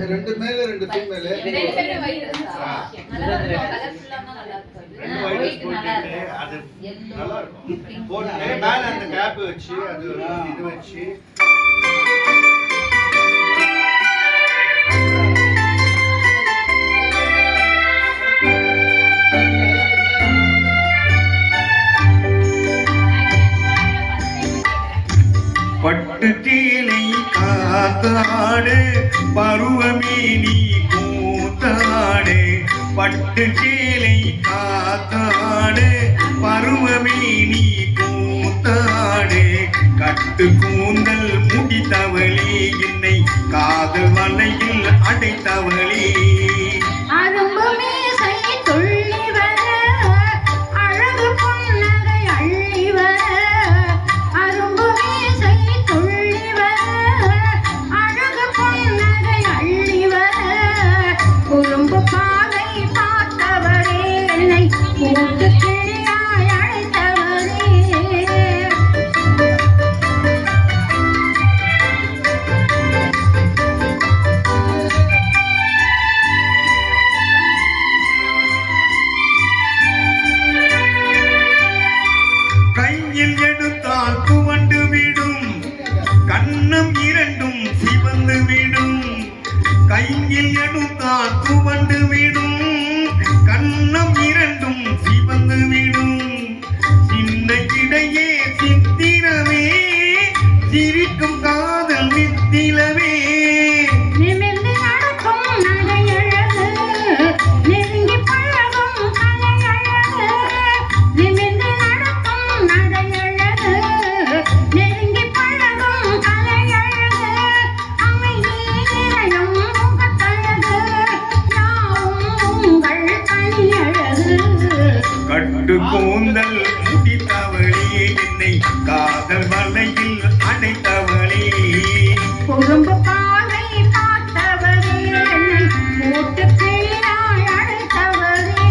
ரெண்டு மேல ரெண்டு ஃபீமேல் அது நல்லா இருக்கும். போட்டு மேல அந்த கேப் வச்சு அது இது வச்சு பட்டு சேலை காத்தாடு பருவமே நீ கூத்தாடு பட்டு சேலை காத்தாடு பருவமே நீ கூத்தாடு கட்டு கூந்தல் முடித்தவளே என்னை காதல் வலையில் அடைத்தவளே கையில் எடுத்தால் துவண்டு விடும் கண்ணம் இரண்டும் சிவந்து விடும் கையில் எடுத்தால் துவண்டு விடும் கண்ணம் இரண்டும் சிவந்து விடும் சின்ன இடையே சித்திரமே சிரிக்கும் காதல் நித்திலவே கட்டு கூந்தல் முடித்தவளே என்னை காதல் வலையில் அடைத்தவளே குறும்பு பாதை பார்த்தவளே என்னை மூட்டு கீழாய் அழைத்தவளே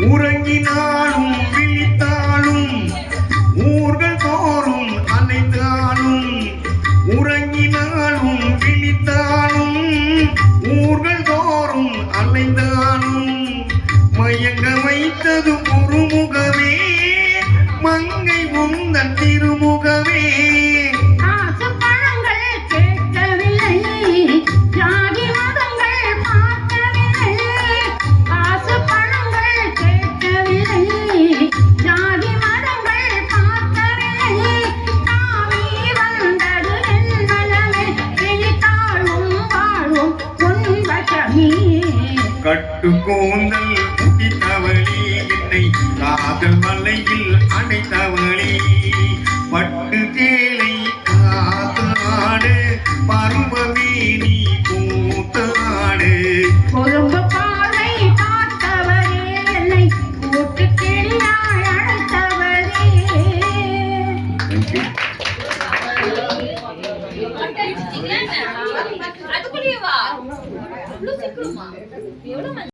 உறங்கினாலும் விழித்தாலும் ஊர்கள் தோறும் அலைந்தாலும் உறங்கினாலும் விழித்தாலும் ஊர்கள் தோறும் அலைந்தாலும் மயங்க வைத்தது ஒரு முகமே மங்கை உந்தன் திருமுகமே கட்டு கூந்தல் முடித்தவளே என்னை காதல் மலையில் அடைத்தவளே பட்டு சேலை காத்தாடு பருவமே நீ கூத்தாடு